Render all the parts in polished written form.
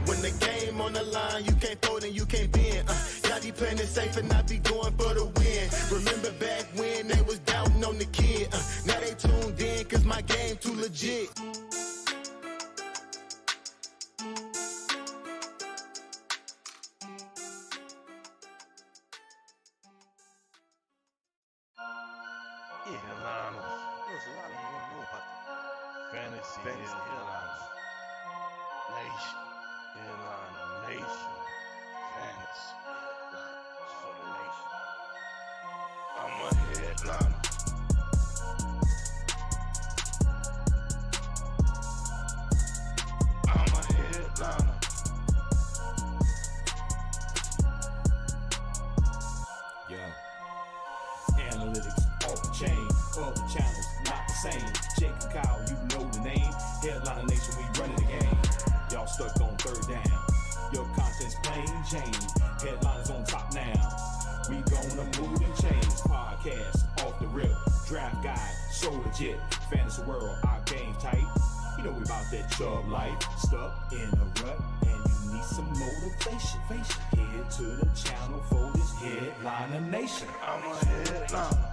When the game on the line, you can't fold and you can't bend. Y'all be playing it safe and I be going for the win. Remember back when they was doubting on the kid. Now they tuned in cause my game too legit. There's a lot of people know about the fantasy headliners. Nation. Headliner Nation. Fantasy headliners for the nation. I'm a headliner. I'm a headliner. Yeah. Analytics off the chain. All the channels not the same. Jake and Kyle, you know the name. Headliner Nation, we running the game. Y'all stuck on third down. Your content's plain Jane. Headliners on top now. We gonna move and change. Podcast off the rip. Draft guide, so legit. Fantasy world, our game tight. You know we about that chub life. Stuck in a rut and you need some motivation. Head to the channel for this Headliner Nation. I'm a headliner.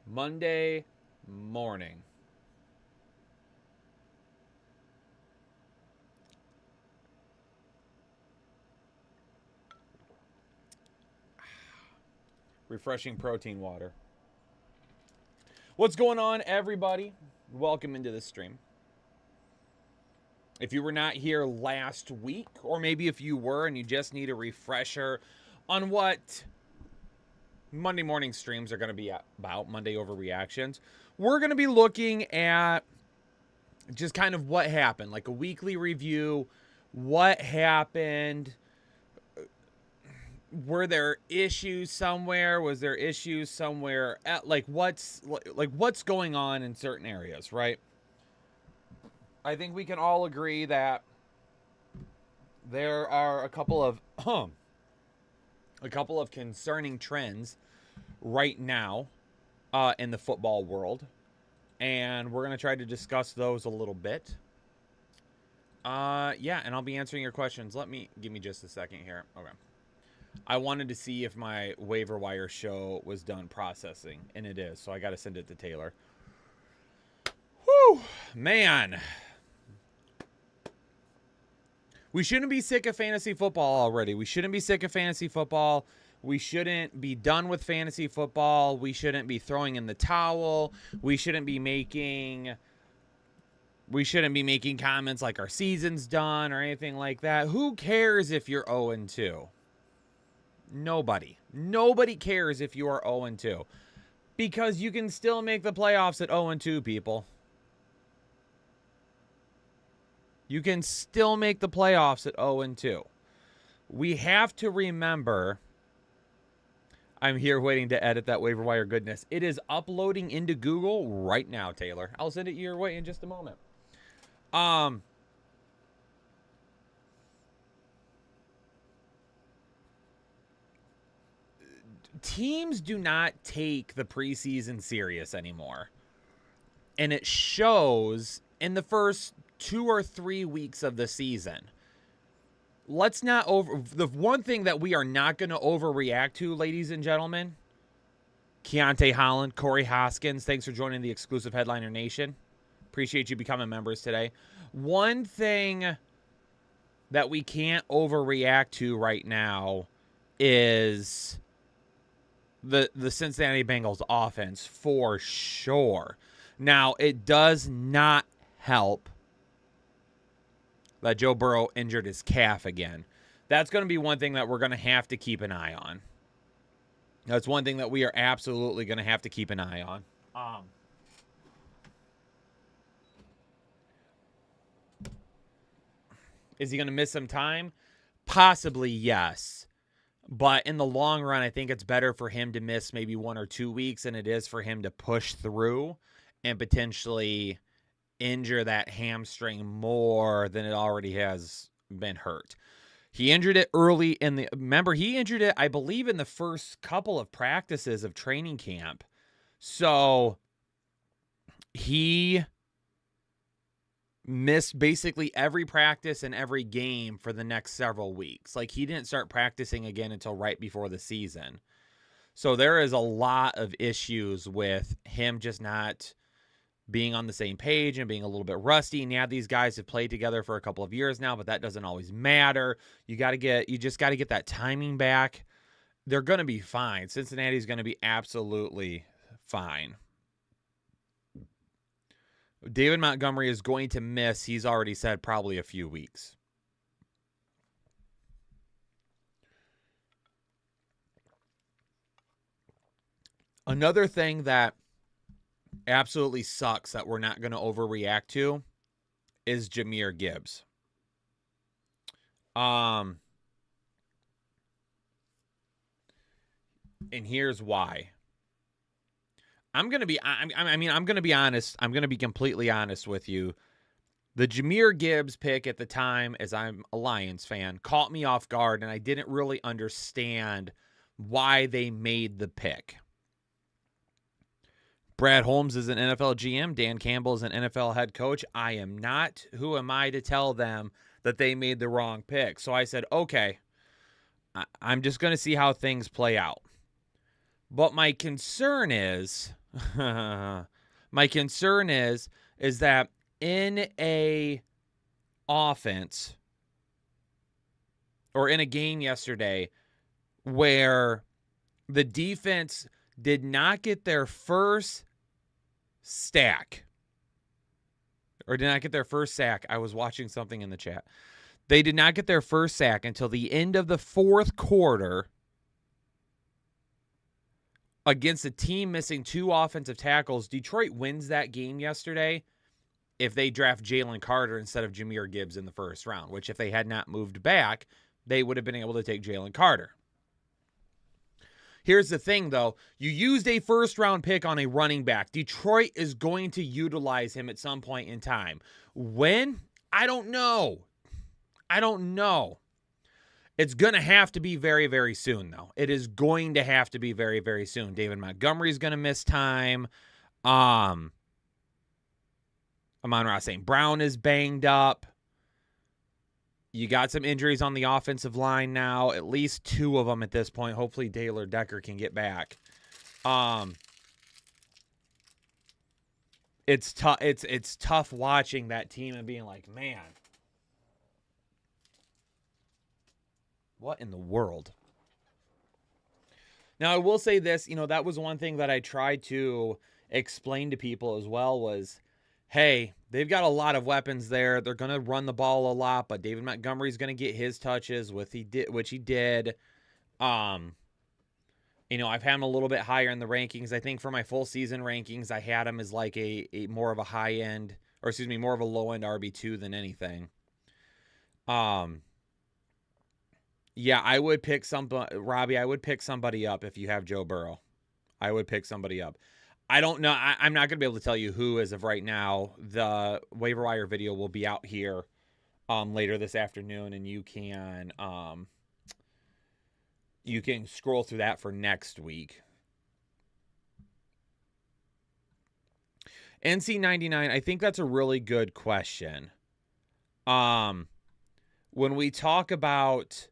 Monday morning. Refreshing protein water. What's going on, everybody? Welcome into the stream. If you were not here last week, or maybe if you were and you just need a refresher on what Monday morning streams are going to be about, Monday Overreactions, we're going to be looking at just kind of what happened, like a weekly review, what happened. Were there issues somewhere? Was there issues somewhere? What's going on in certain areas, right? I think we can all agree that there are a couple of concerning trends right now in the football world, and we're going to try to discuss those a little bit. Yeah, and I'll be answering your questions. Give me just a second here. Okay. I wanted to see if my waiver wire show was done processing, and it is, so I got to send it to Taylor. Whew, man. We shouldn't be sick of fantasy football already. We shouldn't be sick of fantasy football. We shouldn't be done with fantasy football. We shouldn't be throwing in the towel. We shouldn't be making comments like our season's done or anything like that. Who cares if you're 0-2? Nobody. Nobody cares if you are 0-2. Because you can still make the playoffs at 0-2, people. You can still make the playoffs at 0-2. We have to remember, I'm here waiting to edit that waiver wire goodness. It is uploading into Google right now, Taylor. I'll send it your way in just a moment. Teams do not take the preseason serious anymore. And it shows in the first 2 or 3 weeks of the season. The one thing that we are not going to overreact to, ladies and gentlemen, Keontae Holland, Corey Hoskins, thanks for joining the exclusive Headliner Nation. Appreciate you becoming members today. One thing that we can't overreact to right now is the Cincinnati Bengals offense, for sure. Now, it does not help that Joe Burrow injured his calf again. That's going to be one thing that we're going to have to keep an eye on. That's one thing that we are absolutely going to have to keep an eye on. Is he going to miss some time? Possibly, yes. But in the long run, I think it's better for him to miss maybe 1 or 2 weeks than it is for him to push through and potentially injure that hamstring more than it already has been hurt. He injured it early in the... Remember, he injured it, I believe, in the first couple of practices of training camp. So he missed basically every practice and every game for the next several weeks. Like, he didn't start practicing again until right before the season. So there is a lot of issues with him just not being on the same page and being a little bit rusty. And yeah, these guys have played together for a couple of years now, but that doesn't always matter. You just got to get that timing back. They're going to be fine. Cincinnati's going to be absolutely fine. David Montgomery is going to miss, he's already said, probably a few weeks. Another thing that absolutely sucks that we're not going to overreact to is Jahmyr Gibbs. And here's why. I'm going to be honest. I'm going to be completely honest with you. The Jahmyr Gibbs pick at the time, as I'm a Lions fan, caught me off guard, and I didn't really understand why they made the pick. Brad Holmes is an NFL GM. Dan Campbell is an NFL head coach. I am not. Who am I to tell them that they made the wrong pick? So I said, okay, I'm just going to see how things play out. But my concern is, that in a offense or in a game yesterday where the defense did not get their first sack. I was watching something in the chat. They did not get their first sack until the end of the fourth quarter against a team missing 2 offensive tackles. Detroit wins that game yesterday if they draft Jalen Carter instead of Jahmyr Gibbs in the first round, which if they had not moved back, they would have been able to take Jalen Carter. Here's the thing, though. You used a first-round pick on a running back. Detroit is going to utilize him at some point in time. When? I don't know. It's going to have to be very, very soon, though. It is going to have to be very, very soon. David Montgomery's going to miss time. Amon-Ra St. Brown is banged up. You got some injuries on the offensive line now, at least 2 of them at this point. Hopefully Taylor Decker can get back. It's tough. It's tough watching that team and being like, man, what in the world? Now, I will say this, that was one thing that I tried to explain to people as well was, hey, they've got a lot of weapons there. They're going to run the ball a lot, but David Montgomery's going to get his touches, which he did. I've had him a little bit higher in the rankings. I think for my full season rankings, I had him as like a more of a high end, more of a low end RB2 than anything. Yeah, I would pick Robbie, I would pick somebody up if you have Joe Burrow. I would pick somebody up. I don't know. I'm not going to be able to tell you who as of right now. The waiver wire video will be out here later this afternoon, and you can scroll through that for next week. NC99, I think that's a really good question. When we talk about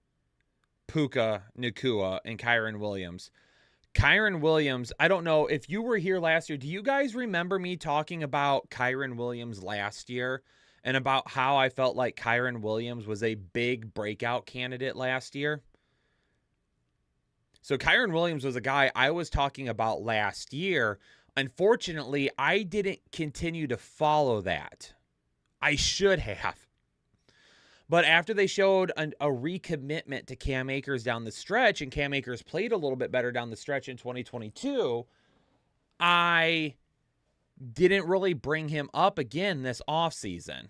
Puka Nacua and Kyren Williams, I don't know if you were here last year. Do you guys remember me talking about Kyren Williams last year and about how I felt like Kyren Williams was a big breakout candidate last year? So Kyren Williams was a guy I was talking about last year Unfortunately, I didn't continue to follow that. I should have. But after they showed a recommitment to Cam Akers down the stretch, and Cam Akers played a little bit better down the stretch in 2022, I didn't really bring him up again this offseason.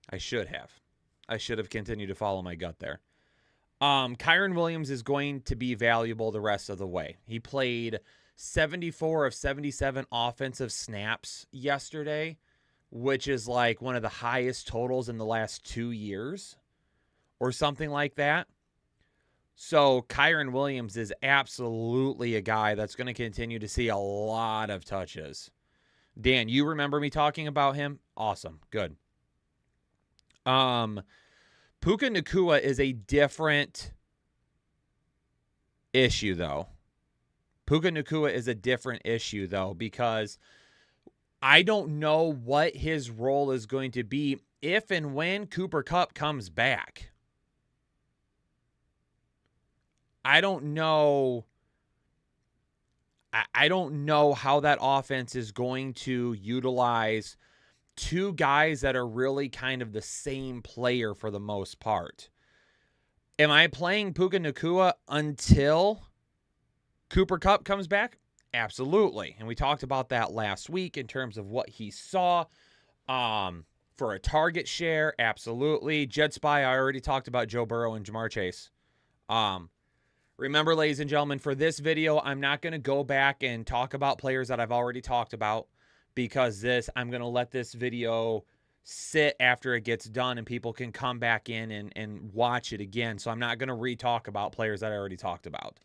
I should have. I should have continued to follow my gut there. Kyren Williams is going to be valuable the rest of the way. He played 74 of 77 offensive snaps yesterday, which is like one of the highest totals in the last 2 years or something like that. So Kyren Williams is absolutely a guy that's going to continue to see a lot of touches. Dan, you remember me talking about him? Awesome. Good. Puka Nacua is a different issue, though. Puka Nacua is a different issue, though, because I don't know what his role is going to be if and when Cooper Kupp comes back. I don't know. I don't know how that offense is going to utilize two guys that are really kind of the same player for the most part. Am I playing Puka Nacua until Cooper Kupp comes back? Absolutely. And we talked about that last week in terms of what he saw for a target share. Absolutely. Jet Spy, I already talked about Joe Burrow and Jamar Chase. Remember, ladies and gentlemen, for this video, I'm not going to go back and talk about players that I've already talked about, because I'm going to let this video sit after it gets done and people can come back in and watch it again. So I'm not going to re-talk about players that I already talked about,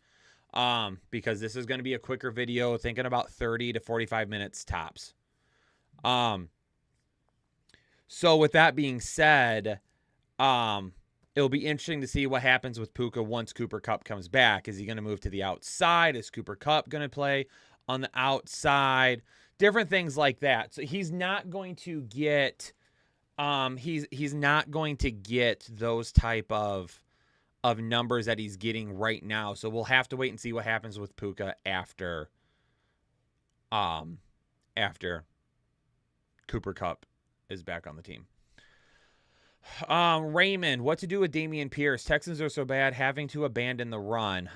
because this is going to be a quicker video, thinking about 30 to 45 minutes tops. So with that being said, it'll be interesting to see what happens with Puka once Cooper Kupp comes back. Is he going to move to the outside? Is Cooper Kupp going to play on the outside? Different things like that. So he's not going to get he's not going to get those type of numbers that he's getting right now. So we'll have to wait and see what happens with Puka after Cooper Kupp is back on the team. Raymond, what to do with Dameon Pierce? Texans are so bad, having to abandon the run.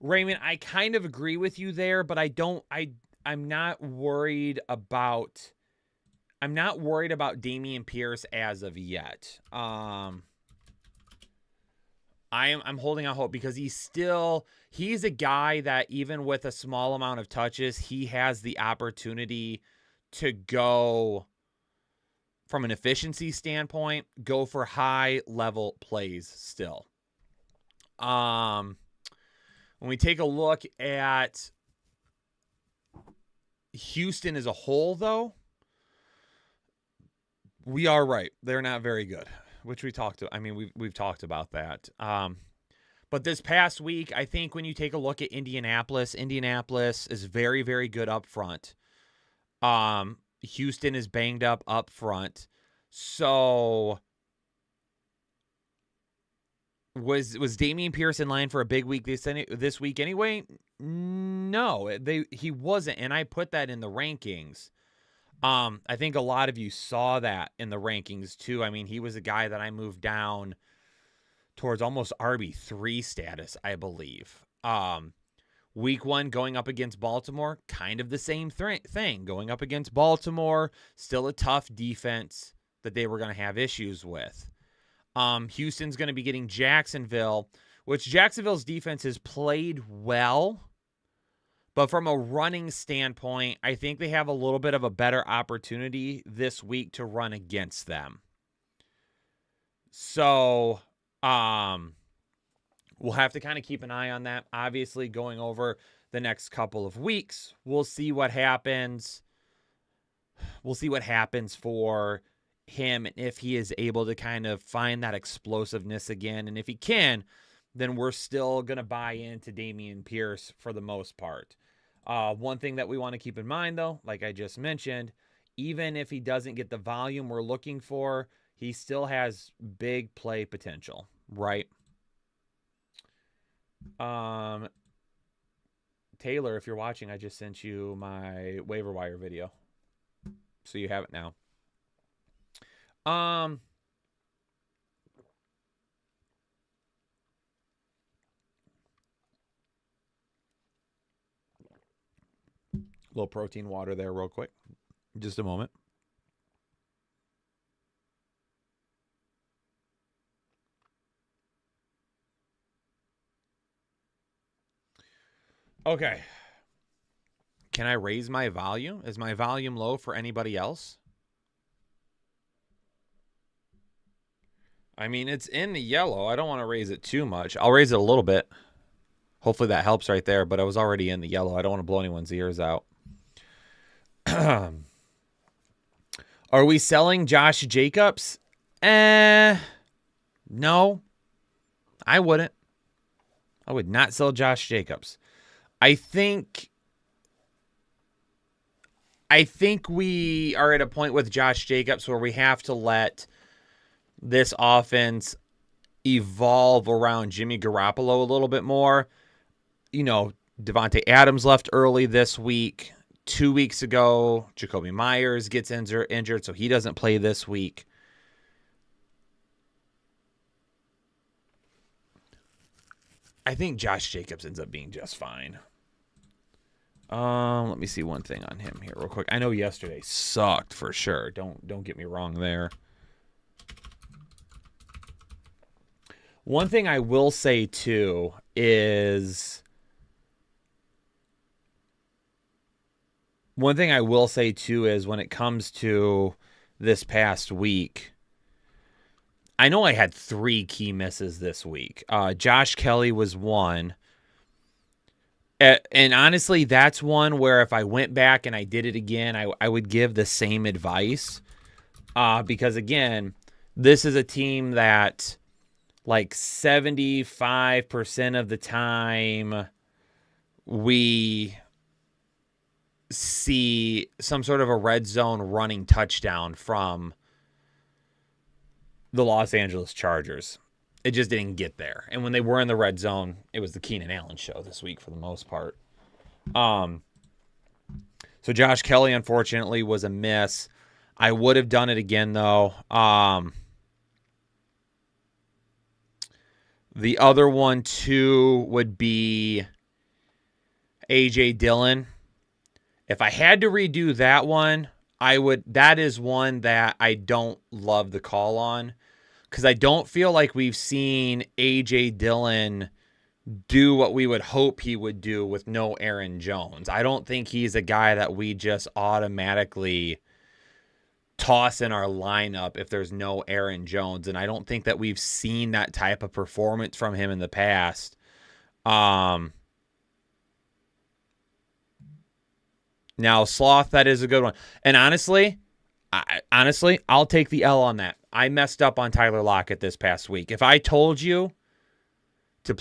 Raymond, I kind of agree with you there, but I'm not worried about Dameon Pierce as of yet. I'm holding out hope because he's a guy that even with a small amount of touches, he has the opportunity to go, from an efficiency standpoint, go for high level plays still. When we take a look at Houston as a whole, though, we are right. They're not very good, which we've talked about that. But this past week, I think when you take a look at Indianapolis is very, very good up front. Houston is banged up front. So was Dameon Pierce in line for a big week this week anyway? No, he wasn't, and I put that in the rankings. I think a lot of you saw that in the rankings too. I mean, he was a guy that I moved down towards almost RB3 status, I believe. Week 1 going up against Baltimore, kind of the same thing. Going up against Baltimore, still a tough defense that they were going to have issues with. Houston's going to be getting Jacksonville, which Jacksonville's defense has played well. But from a running standpoint, I think they have a little bit of a better opportunity this week to run against them. So, we'll have to kind of keep an eye on that. Obviously, going over the next couple of weeks, we'll see what happens. We'll see what happens for him and if he is able to kind of find that explosiveness again. And if he can, then we're still going to buy into Dameon Pierce for the most part. One thing that we want to keep in mind, though, like I just mentioned, even if he doesn't get the volume we're looking for, he still has big play potential, right? Taylor, if you're watching, I just sent you my waiver wire video. So you have it now. Little protein water there real quick. Just a moment. Okay. Can I raise my volume? Is my volume low for anybody else? I mean, it's in the yellow. I don't want to raise it too much. I'll raise it a little bit. Hopefully that helps right there, but I was already in the yellow. I don't want to blow anyone's ears out. Are we selling Josh Jacobs? No. I wouldn't. I would not sell Josh Jacobs. I think we are at a point with Josh Jacobs where we have to let this offense evolve around Jimmy Garoppolo a little bit more. You know, Devontae Adams left early this week. 2 weeks ago, Jacoby Myers gets injured, so he doesn't play this week. I think Josh Jacobs ends up being just fine. Let me see one thing on him here real quick. I know yesterday sucked for sure. Don't get me wrong there. One thing I will say too is when it comes to this past week, I know I had 3 key misses this week. Josh Kelly was one. And honestly, that's one where if I went back and I did it again, I would give the same advice. Because, again, this is a team that, like, 75% of the time we see some sort of a red zone running touchdown from the Los Angeles Chargers. It just didn't get there. And when they were in the red zone, it was the Keenan Allen show this week for the most part. So Josh Kelly, unfortunately, was a miss. I would have done it again, though. The other one, too, would be A.J. Dillon. If I had to redo that one, that is one that I don't love the call on. Because I don't feel like we've seen A.J. Dillon do what we would hope he would do with no Aaron Jones. I don't think he's a guy that we just automatically toss in our lineup if there's no Aaron Jones. And I don't think that we've seen that type of performance from him in the past. Now, Sloth, that is a good one. And honestly, I'll take the L on that. I messed up on Tyler Lockett this past week. If I told you to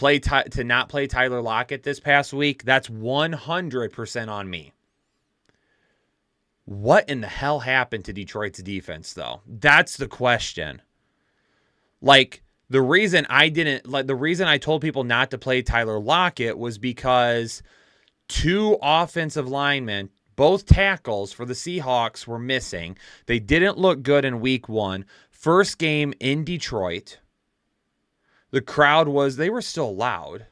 not play Tyler Lockett this past week, that's 100% on me. What in the hell happened to Detroit's defense, though? That's the question. Like, the reason I told people not to play Tyler Lockett was because 2 offensive linemen, both tackles for the Seahawks, were missing. They didn't look good in week 1. First game in Detroit. The crowd they were still loud.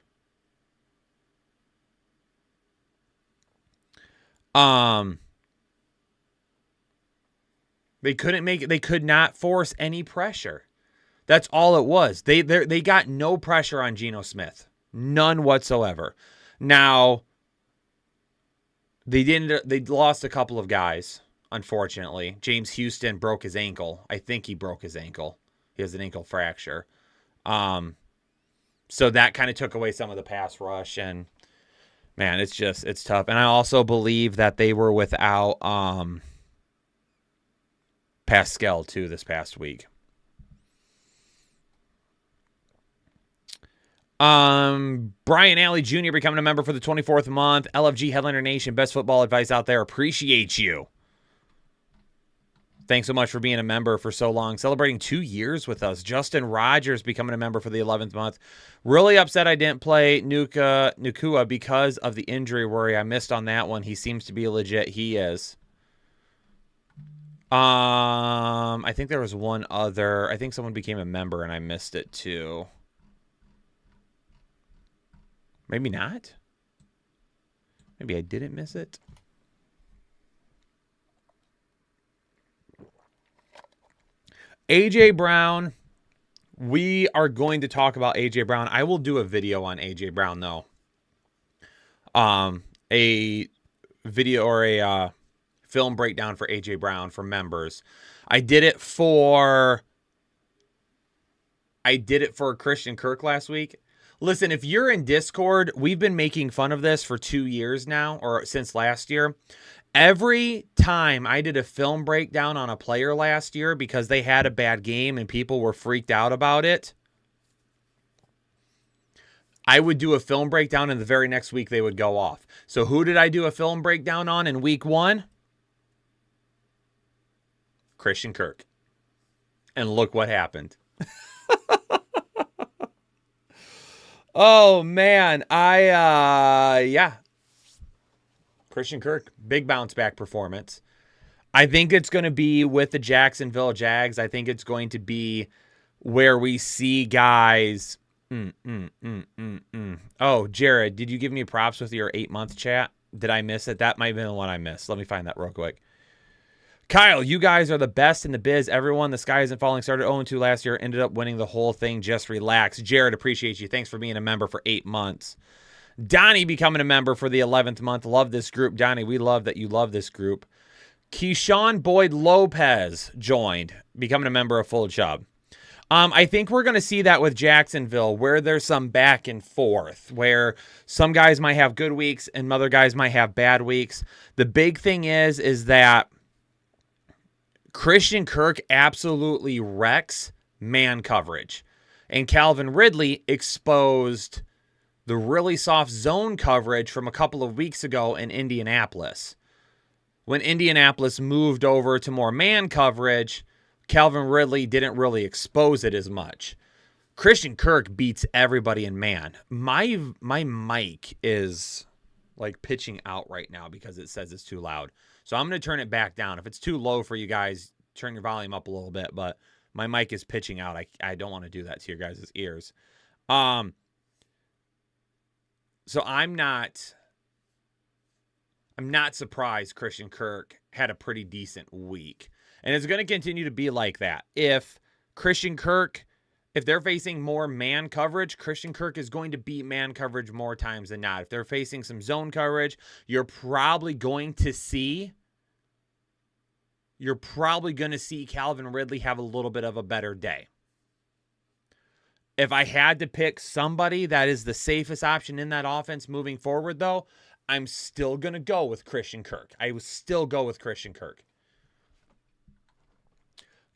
They could not force any pressure. That's all it was. They got no pressure on Geno Smith. None whatsoever. Now, they lost a couple of guys, unfortunately. James Houston broke his ankle. I think he broke his ankle. He has an ankle fracture. So that kind of took away some of the pass rush, and man, it's tough. And I also believe that they were without Pascal too this past week. Brian Alley Jr. becoming a member for the 24th month. LFG Headliner Nation, best football advice out there. Appreciate you. Thanks so much for being a member for so long. Celebrating 2 years with us. Justin Rogers becoming a member for the 11th month. Really upset I didn't play Nukua because of the injury worry. I missed on that one. He seems to be legit. He is. I think there was one other. I think someone became a member and I missed it too. Maybe not. Maybe I didn't miss it. AJ Brown. We are going to talk about AJ Brown. I will do a video on AJ Brown though. A video or a film breakdown for AJ Brown for members. I did it for Christian Kirk last week. Listen, if you're in Discord, we've been making fun of this for 2 years now, or since last year. Every time I did a film breakdown on a player last year because they had a bad game and people were freaked out about it, I would do a film breakdown and the very next week they would go off. So who did I do a film breakdown on in week 1? Christian Kirk. And look what happened. Oh, man. Yeah. Christian Kirk, big bounce back performance. I think it's going to be with the Jacksonville Jags. I think it's going to be where we see guys. Oh, Jared, did you give me props with your 8-month chat? Did I miss it? That might have been the one I missed. Let me find that real quick. Kyle, you guys are the best in the biz. Everyone, the sky isn't falling. Started 0-2 last year. Ended up winning the whole thing. Just relax. Jared, appreciate you. Thanks for being a member for 8 months. Donnie becoming a member for the 11th month. Love this group. Donnie, we love that you love this group. Keyshawn Boyd Lopez joined, becoming a member of Full Chubb. I think we're going to see that with Jacksonville, where there's some back and forth, where some guys might have good weeks and other guys might have bad weeks. The big thing is that Christian Kirk absolutely wrecks man coverage. And Calvin Ridley exposed the really soft zone coverage from a couple of weeks ago in Indianapolis. When Indianapolis moved over to more man coverage, Calvin Ridley didn't really expose it as much. Christian Kirk beats everybody in man. My mic is like pitching out right now because it says it's too loud. So I'm going to turn it back down. If it's too low for you guys, turn your volume up a little bit. But my mic is pitching out. I don't want to do that to your guys' ears. So I'm not surprised Christian Kirk had a pretty decent week. And it's going to continue to be like that. If Christian Kirk, if they're facing more man coverage, Christian Kirk is going to beat man coverage more times than not. If they're facing some zone coverage, you're probably going to see Calvin Ridley have a little bit of a better day. If I had to pick somebody that is the safest option in that offense moving forward, though, I'm still going to go with Christian Kirk. I would still go with Christian Kirk.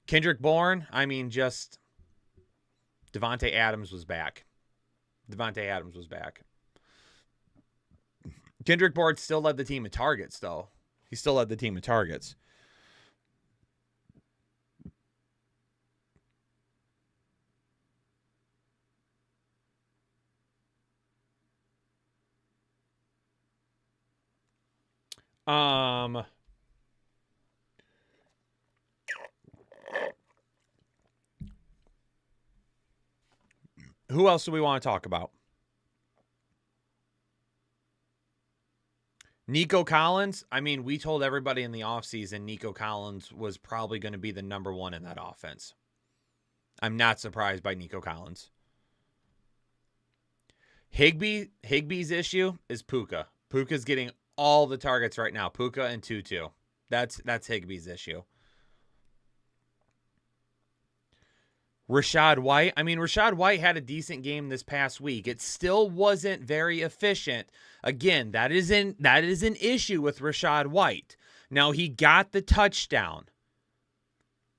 Kendrick Bourne, just Devontae Adams was back. Kendrick Bourne still led the team in targets, though. He still led the team in targets. Who else do we want to talk about? Nico Collins. We told everybody in the offseason Nico Collins was probably going to be the number one in that offense. I'm not surprised by Nico Collins. Higbee's issue is Puka. Puka's getting all the targets right now. Puka and Tutu. That's Higbee's issue. Rashad White. Rashad White had a decent game this past week. It still wasn't very efficient. Again, that is an issue with Rashad White. Now, he got the touchdown.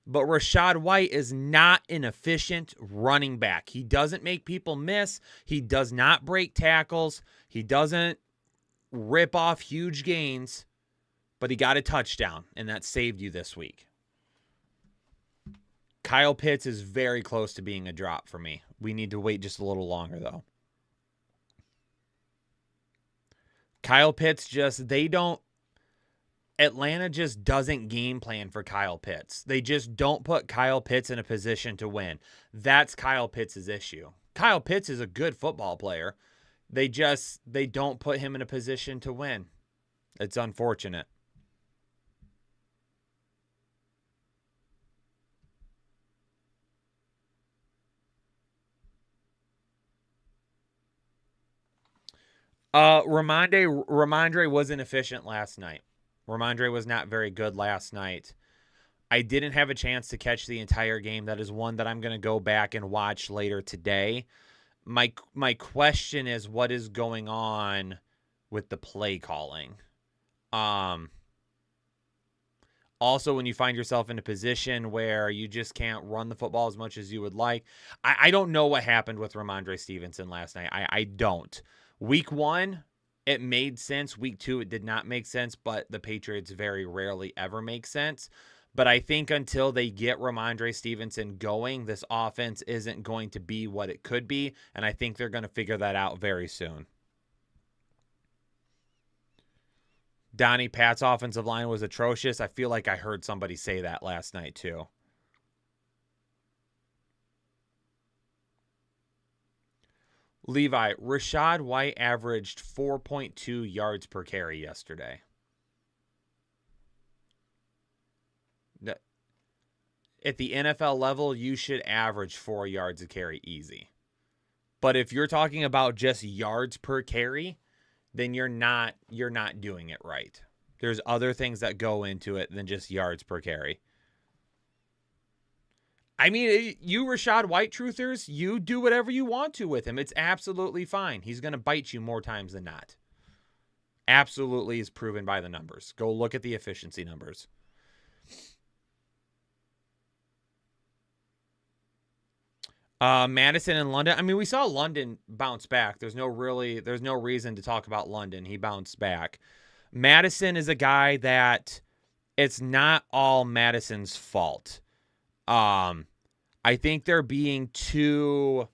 But Rashad White is not an efficient running back. He doesn't make people miss. He does not break tackles. He doesn't rip off huge gains. But he got a touchdown, and that saved you this week. Kyle Pitts is very close to being a drop for me. We need to wait just a little longer, though. Kyle Pitts Atlanta just doesn't game plan for Kyle Pitts. They just don't put Kyle Pitts in a position to win. That's Kyle Pitts' issue. Kyle Pitts is a good football player. They don't put him in a position to win. It's unfortunate. Ramondre wasn't efficient last night. Ramondre was not very good last night. I didn't have a chance to catch the entire game. That is one that I'm going to go back and watch later today. My question is, what is going on with the play calling? Also, when you find yourself in a position where you just can't run the football as much as you would like, I don't know what happened with Ramondre Stevenson last night. I don't. Week 1, it made sense. Week 2, it did not make sense, but the Patriots very rarely ever make sense. But I think until they get Ramondre Stevenson going, this offense isn't going to be what it could be, and I think they're going to figure that out very soon. Donnie Pat's offensive line was atrocious. I feel like I heard somebody say that last night too. Levi, Rachaad White averaged 4.2 yards per carry yesterday. At the NFL level, you should average 4 yards a carry easy. But if you're talking about just yards per carry, then you're not doing it right. There's other things that go into it than just yards per carry. I mean, you Rachaad White truthers, you do whatever you want to with him. It's absolutely fine. He's going to bite you more times than not. Absolutely is proven by the numbers. Go look at the efficiency numbers. Madison and London. I mean, we saw London bounce back. There's no reason to talk about London. He bounced back. Madison is a guy that it's not all Madison's fault. I think they're being too.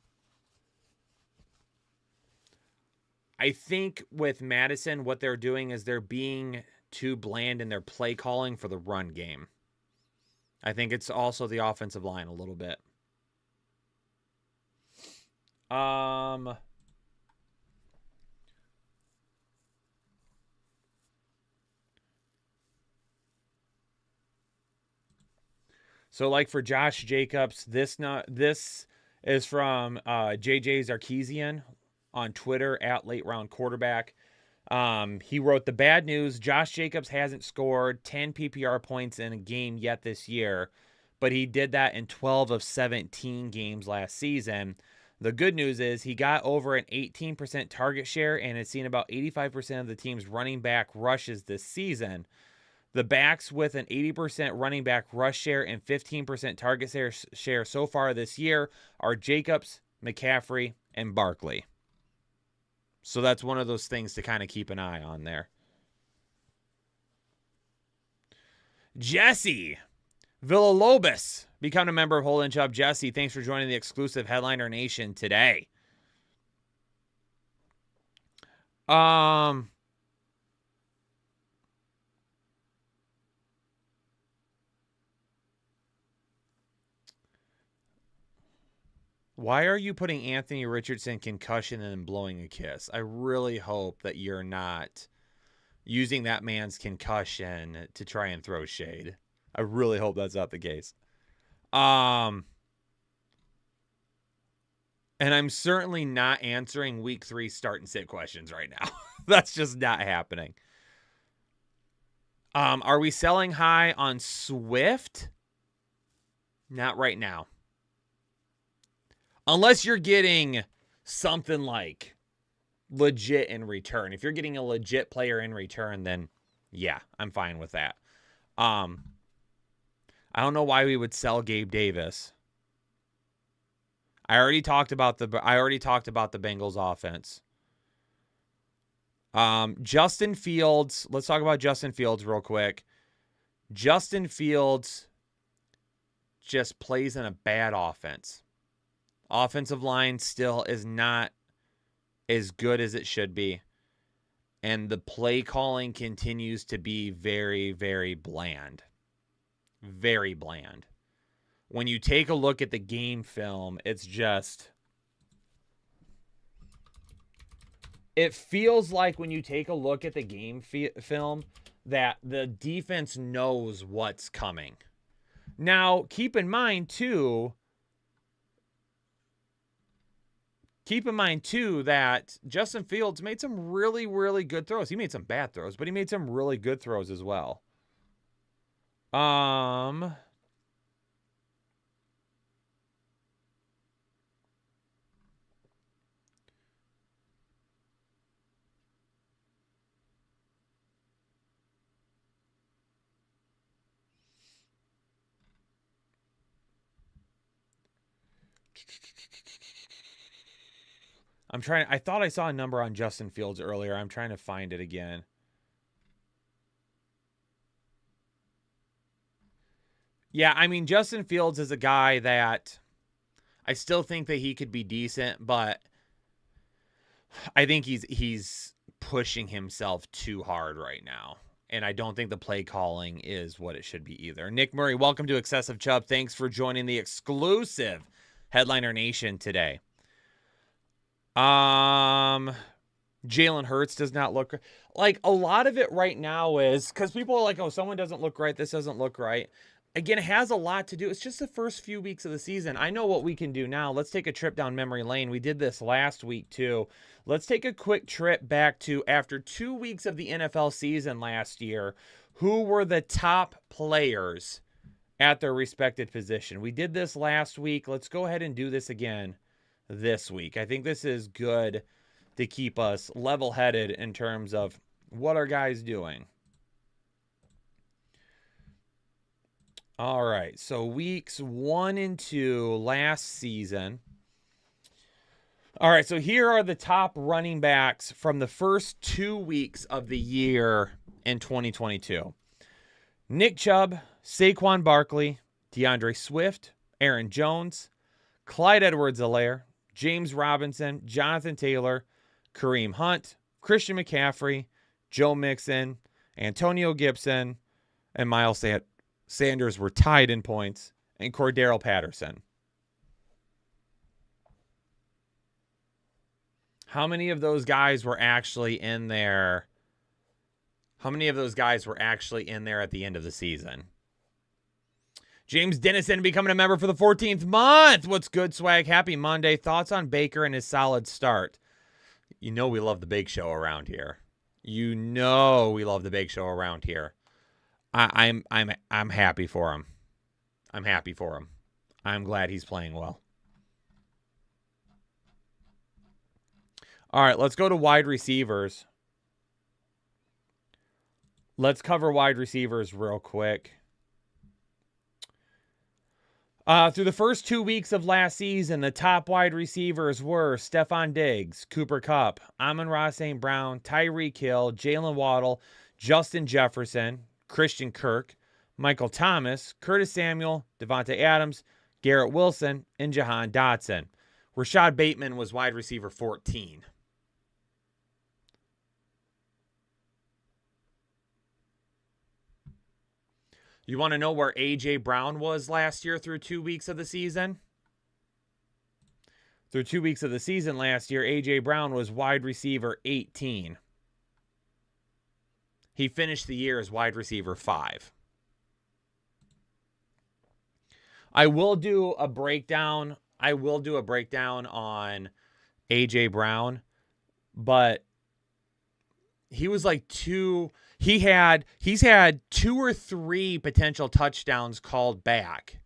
I think with Madison, what they're doing is they're being too bland in their play calling for the run game. I think it's also the offensive line a little bit. So like for Josh Jacobs, this is from JJ Zarkeesian on Twitter at Late Round Quarterback. He wrote, the bad news, Josh Jacobs hasn't scored 10 PPR points in a game yet this year, but he did that in 12 of 17 games last season. The good news is he got over an 18% target share and has seen about 85% of the team's running back rushes this season. The backs with an 80% running back rush share and 15% target share so far this year are Jacobs, McCaffrey, and Barkley. So that's one of those things to kind of keep an eye on there. Jesse Villalobos, become a member of Hole and Chubb. Jesse, thanks for joining the exclusive Headliner Nation today. Why are you putting Anthony Richardson concussion and then blowing a kiss? I really hope that you're not using that man's concussion to try and throw shade. I really hope that's not the case. And I'm certainly not answering week 3 start and sit questions right now. That's just not happening. Are we selling high on Swift? Not right now. Unless you're getting something like legit in return. If you're getting a legit player in return, then yeah, I'm fine with that. I don't know why we would sell Gabe Davis. I already talked about the Bengals offense. Justin Fields. Let's talk about Justin Fields real quick. Justin Fields, just plays in a bad offense. Offensive line still is not as good as it should be. And the play calling continues to be very, very bland. Very bland. When you take a look at the game film, it's just... It feels like when you take a look at the game film that the defense knows what's coming. Now, keep in mind, too, that Justin Fields made some really, really good throws. He made some bad throws, but he made some really good throws as well. I thought I saw a number on Justin Fields earlier. I'm trying to find it again. Yeah, I mean, Justin Fields is a guy that I still think that he could be decent, but I think he's pushing himself too hard right now. And I don't think the play calling is what it should be either. Nick Murray, welcome to Excessive Chubb. Thanks for joining the exclusive Headliner Nation today. Jalen Hurts does not look like a lot of it right now is because people are like, oh, someone doesn't look right. This doesn't look right. Again, it has a lot to do. It's just the first few weeks of the season. I know what we can do now. Let's take a trip down memory lane. We did this last week too. Let's take a quick trip back to after 2 weeks of the NFL season last year. Who were the top players at their respected position? We did this last week. Let's go ahead and do this again this week. I think this is good to keep us level-headed in terms of what are guys doing. All right, so weeks 1 and 2 last season. All right, so here are the top running backs from the first 2 weeks of the year in 2022. Nick Chubb, Saquon Barkley, DeAndre Swift, Aaron Jones, Clyde Edwards-Helaire, James Robinson, Jonathan Taylor, Kareem Hunt, Christian McCaffrey, Joe Mixon, Antonio Gibson, and Miles Sanders were tied in points, and Cordero Patterson. How many of those guys were actually in there? How many of those guys were actually in there at the end of the season? James Dennison becoming a member for the 14th month. What's good, Swag? Happy Monday. Thoughts on Baker and his solid start? You know we love the Big Show around here. You know we love the Big Show around here. I'm happy for him. I'm happy for him. I'm glad he's playing well. All right, let's go to wide receivers. Let's cover wide receivers real quick. Through the first 2 weeks of last season, the top wide receivers were Stephon Diggs, Cooper Kupp, Amon-Ra St. Brown, Tyreek Hill, Jalen Waddle, Justin Jefferson, Christian Kirk, Michael Thomas, Curtis Samuel, Devontae Adams, Garrett Wilson, and Jahan Dotson. Rashad Bateman was wide receiver 14. You want to know where A.J. Brown was last year through 2 weeks of the season? Through 2 weeks of the season last year, A.J. Brown was wide receiver 18. He finished the year as wide receiver 5. I will do a breakdown on A.J. Brown, but he was like he's had 2 or 3 potential touchdowns called back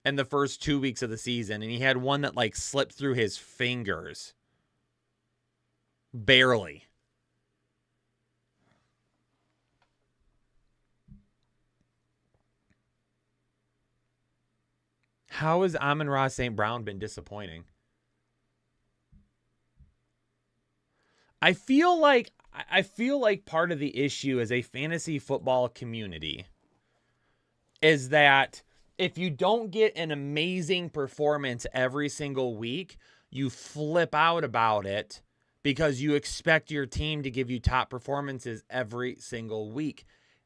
in the first 2 weeks of the season, and he had one that like slipped through his fingers. Barely. How has Amon-Ra St. Brown been disappointing? I feel like part of the issue as a fantasy football community is that if you don't get an amazing performance every single week, you flip out about it because you expect your team to give you top performances every single week.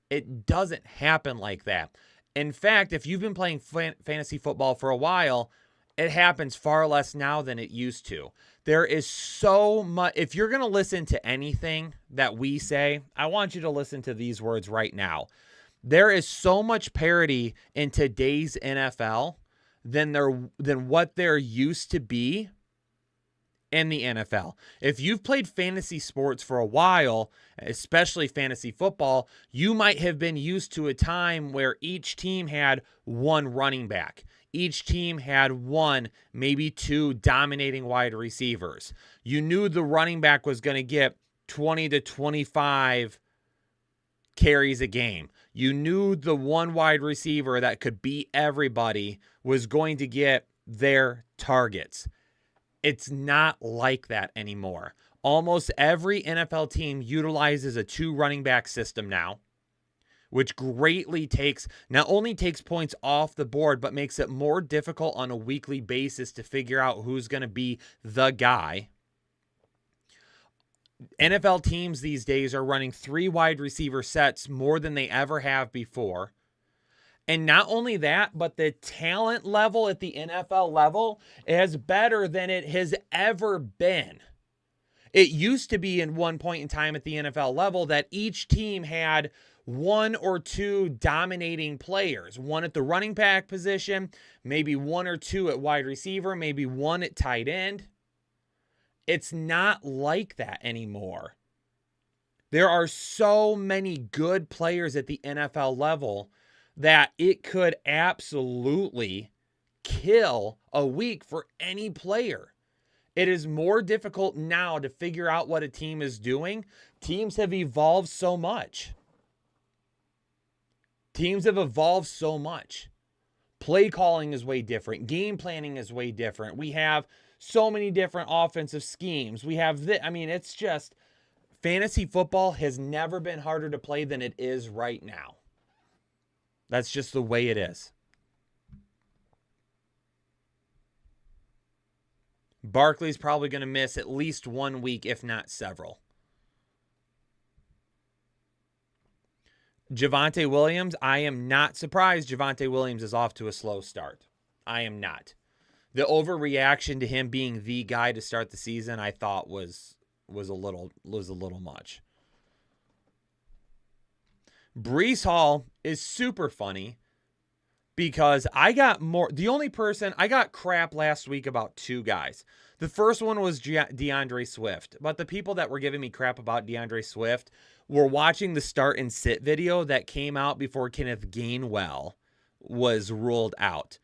It doesn't happen like that. In fact, if you've been playing fantasy football for a while, it happens far less now than it used to. There is so much. If you're going to listen to anything that we say, I want you to listen to these words right now. There is so much parity in today's NFL than what there used to be in the NFL. If you've played fantasy sports for a while, especially fantasy football, you might have been used to a time where each team had one running back. Each team had one, maybe two dominating wide receivers. You knew the running back was going to get 20 to 25 carries a game. You knew the one wide receiver that could beat everybody was going to get their targets. It's not like that anymore. Almost every NFL team utilizes a 2 running back system now, which greatly not only takes points off the board, but makes it more difficult on a weekly basis to figure out who's going to be the guy. NFL teams these days are running 3 wide receiver sets more than they ever have before. And not only that, but the talent level at the NFL level is better than it has ever been. It used to be in one point in time at the NFL level that each team had 1 or 2 dominating players, one at the running back position, maybe 1 or 2 at wide receiver, maybe 1 at tight end. It's not like that anymore. There are so many good players at the NFL level that it could absolutely kill a week for any player. It is more difficult now to figure out what a team is doing. Teams have evolved so much. Play calling is way different. Game planning is way different. We have so many different offensive schemes. We have it's just fantasy football has never been harder to play than it is right now. That's just the way it is. Barkley's probably going to miss at least 1 week, if not several. Javonte Williams, I am not surprised Javonte Williams is off to a slow start. I am not. The overreaction to him being the guy to start the season, I thought was a little much. Breece Hall is super funny because I got crap last week about 2 guys. The first one was DeAndre Swift, but the people that were giving me crap about DeAndre Swift were watching the start and sit video that came out before Kenneth Gainwell was ruled out.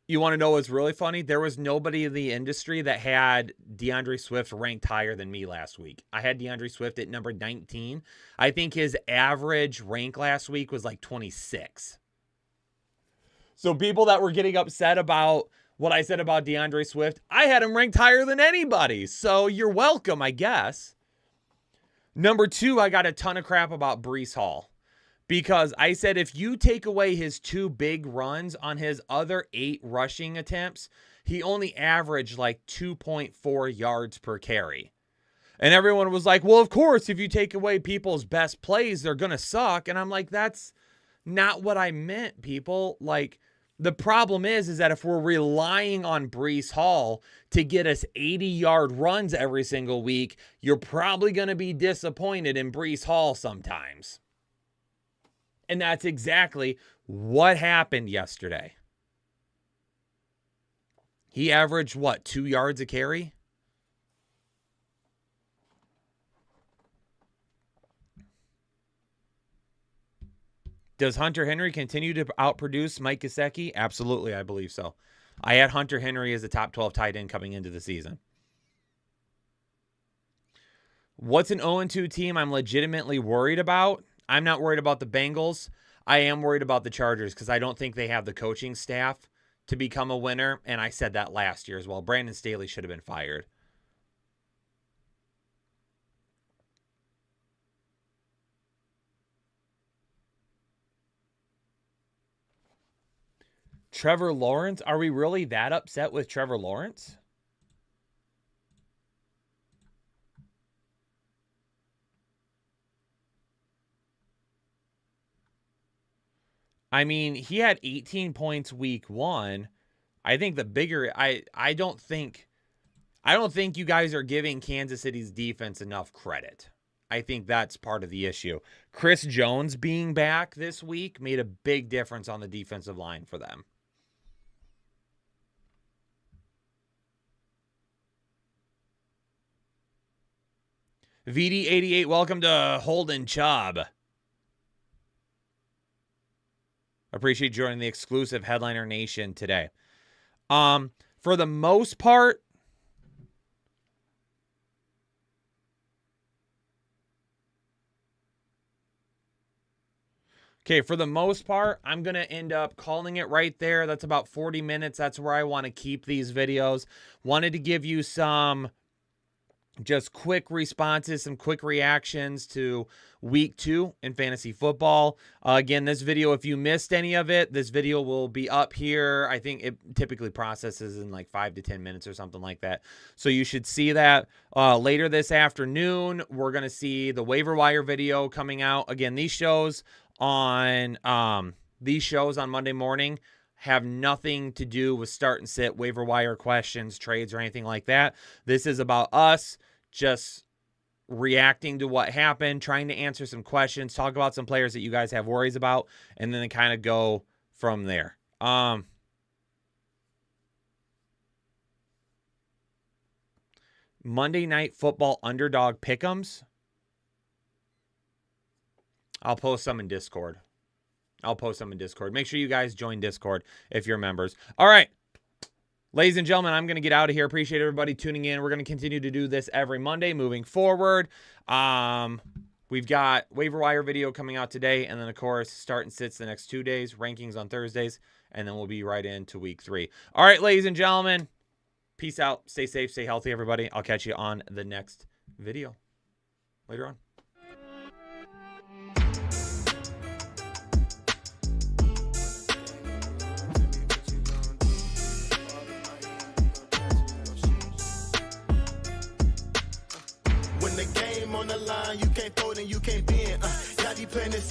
You want to know what's really funny? There was nobody in the industry that had DeAndre Swift ranked higher than me last week. I had DeAndre Swift at number 19. I think his average rank last week was like 26. So people that were getting upset about what I said about DeAndre Swift, I had him ranked higher than anybody. So you're welcome, I guess. Number 2, I got a ton of crap about Breece Hall. Because I said if you take away his 2 big runs on his other 8 rushing attempts, he only averaged like 2.4 yards per carry. And everyone was like, well, of course, if you take away people's best plays, they're going to suck. And I'm like, that's not what I meant, people. Like, the problem is that if we're relying on Breece Hall to get us 80-yard runs every single week, you're probably going to be disappointed in Breece Hall sometimes. And that's exactly what happened yesterday. He averaged, 2 yards a carry? Does Hunter Henry continue to outproduce Mike Gesicki? Absolutely, I believe so. I had Hunter Henry as a top 12 tight end coming into the season. What's an 0-2 team I'm legitimately worried about? I'm not worried about the Bengals. I am worried about the Chargers because I don't think they have the coaching staff to become a winner, and I said that last year as well. Brandon Staley should have been fired. Trevor Lawrence? Are we really that upset with Trevor Lawrence? I mean, he had 18 points week 1. I think the bigger I don't think you guys are giving Kansas City's defense enough credit. I think that's part of the issue. Chris Jones being back this week made a big difference on the defensive line for them. VD88, welcome to Holden Chubb. Appreciate joining the exclusive Headliner Nation today. For the most part, I'm going to end up calling it right there. That's about 40 minutes. That's where I want to keep these videos. Wanted to give you some just quick responses, some quick reactions to week 2 in fantasy football. Again, this video, if you missed any of it, this video will be up here. I think it typically processes in like 5 to 10 minutes or something like that. So you should see that later this afternoon. We're going to see the waiver wire video coming out. Again, these shows on Monday morning have nothing to do with start and sit, waiver wire questions, trades, or anything like that. This is about us just reacting to what happened, trying to answer some questions, talk about some players that you guys have worries about, and then kind of go from there. Monday Night Football underdog pick'ems. I'll post some in Discord. Make sure you guys join Discord if you're members. All right. Ladies and gentlemen, I'm going to get out of here. Appreciate everybody tuning in. We're going to continue to do this every Monday moving forward. We've got waiver wire video coming out today. And then, of course, start and sits the next 2 days. Rankings on Thursdays. And then we'll be right into week 3. All right, ladies and gentlemen. Peace out. Stay safe. Stay healthy, everybody. I'll catch you on the next video later on. When the game on the line, you can't fold and you can't bend. Y'all be playing this